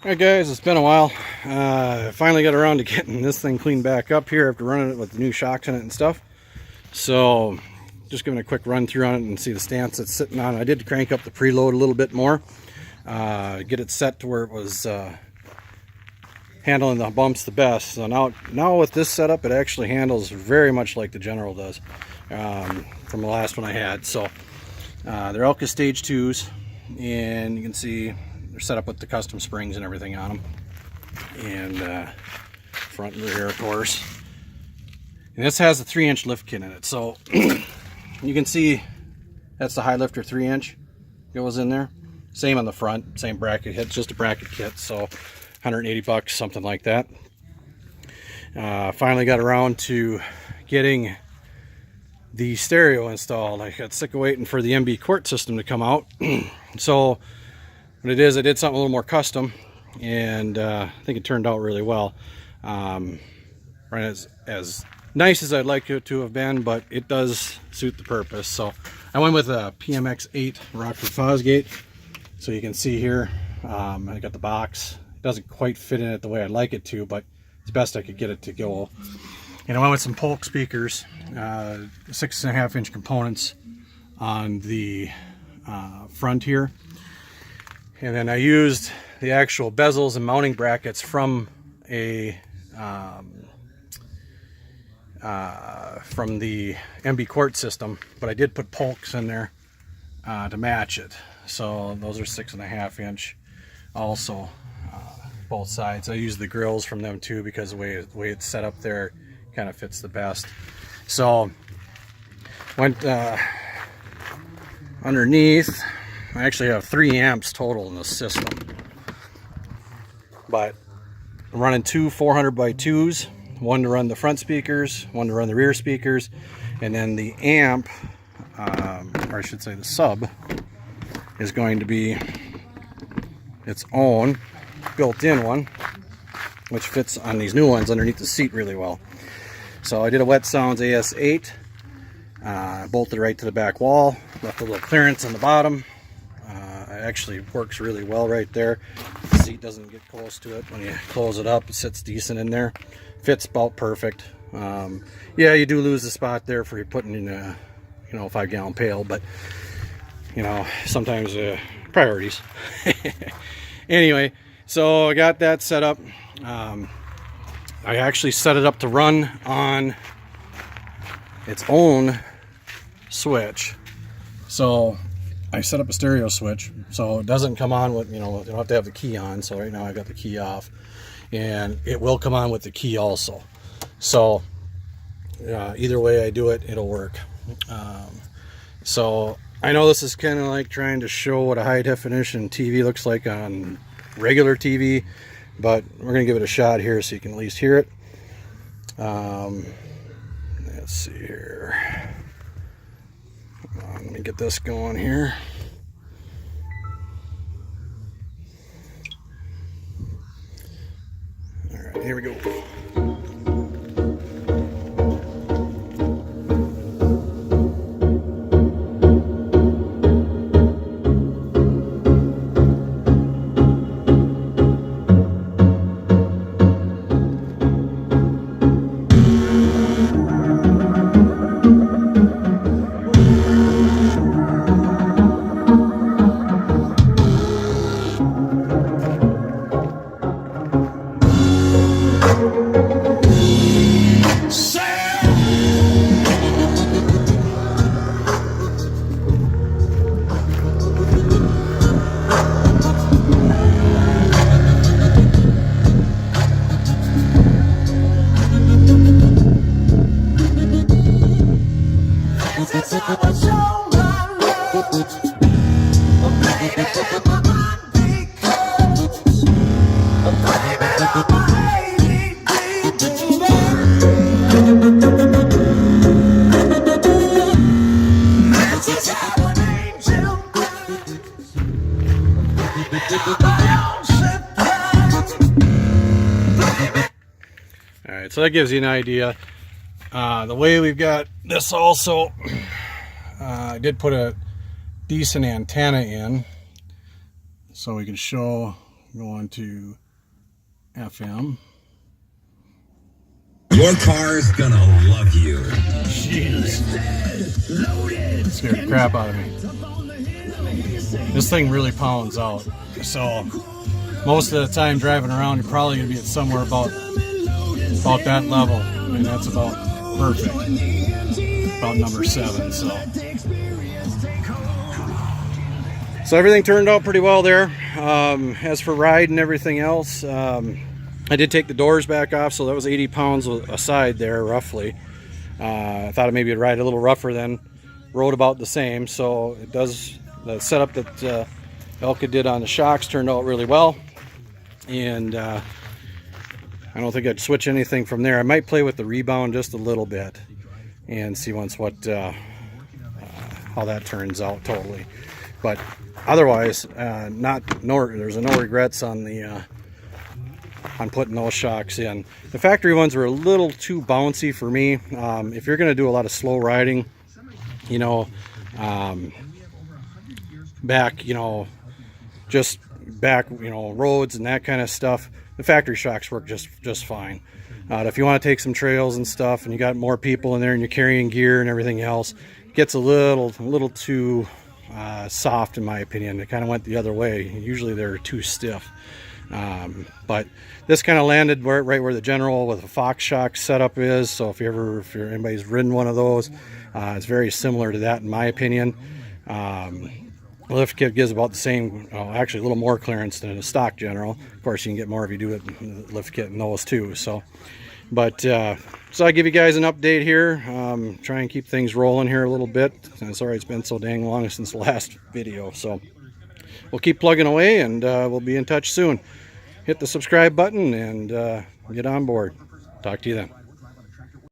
Alright guys, it's been a while. I finally got around to getting this thing cleaned back up here after running it with the new shocks in it and stuff. So, just giving a quick run through on it and see the stance it's sitting on. I did crank up the preload a little bit more. Get it set to where it was handling the bumps the best. So now with this setup, it actually handles very much like the General does from the last one I had. So, they're Elka Stage 2s, and you can see they're set up with the custom springs and everything on them, and front and rear, of course. And this has a 3-inch lift kit in it, so you can see that's the high lifter 3-inch goes in there. Same on the front, same bracket kit, just a bracket kit, so 180 bucks, something like that. Finally got around to getting the stereo installed. I got sick of waiting for the MB Quart system to come out. So what it is, I did something a little more custom, and I think it turned out really well. Right, as nice as I'd like it to have been, but it does suit the purpose. So I went with a PMX8 Rockford Fosgate. So you can see here, I got the box. It doesn't quite fit in it the way I'd like it to, but it's best I could get it to go. And I went with some Polk speakers, 6.5-inch components on the front here. And then I used the actual bezels and mounting brackets from a from the MB Quart system, but I did put Polks in there to match it. So those are 6.5-inch also, both sides. I used the grills from them too, because the way it's set up there kind of fits the best. So went underneath. I actually have 3 amps total in the system, but I'm running two 400 by 2s, one to run the front speakers, one to run the rear speakers, and then the amp, or I should say the sub, is going to be its own built-in one, which fits on these new ones underneath the seat really well. So I did a WetSounds AS-8, bolted right to the back wall, left a little clearance on the bottom. It actually works really well right there. The seat doesn't get close to it. When you close it up, it sits decent in there. Fits about perfect. Yeah, you do lose the spot there for you putting in a 5-gallon pail, but sometimes priorities. Anyway, so I got that set up. I actually set it up to run on its own switch. So I set up a stereo switch, so it doesn't come on with, you don't have to have the key on. So right now I got the key off, and it will come on with the key also. So either way I do it, it'll work. So I know this is kind of like trying to show what a high definition TV looks like on regular TV, but we're gonna give it a shot here so you can at least hear it. Let's see here. Let me get this going here. All right, here we go. Alright, so that gives you an idea. The way we've got this also, I did put a decent antenna in so we can show going to FM. Your car's gonna love you. Jeez. Scared the crap out of me. This thing really pounds out. So most of the time driving around, you're probably gonna be at somewhere about that level. And that's about perfect. About number 7. So everything turned out pretty well there. As for ride and everything else, I did take the doors back off, so that was 80 pounds aside there, roughly. I thought maybe it'd ride a little rougher than, rode about the same. So it does, the setup that Elka did on the shocks turned out really well. And I don't think I'd switch anything from there. I might play with the rebound just a little bit and see once how that turns out totally. But otherwise, there's no regrets on on putting those shocks in. The factory ones were a little too bouncy for me. If you're going to do a lot of slow riding, you know, just back, roads and that kind of stuff, the factory shocks work just fine. If you want to take some trails and stuff, and you got more people in there, and you're carrying gear and everything else, it gets a little too soft, in my opinion. It kind of went the other way. Usually they're too stiff. But this kind of landed right where the General with a Fox shock setup is. So if anybody's ridden one of those, it's very similar to that, in my opinion. Lift kit gives about the same, actually a little more clearance than a stock General. Of course, you can get more if you do it in the lift kit in those too. So I give you guys an update here. Try and keep things rolling here a little bit. Sorry it's been so dang long since the last video. So we'll keep plugging away, and we'll be in touch soon. Hit the subscribe button and get on board. Talk to you then.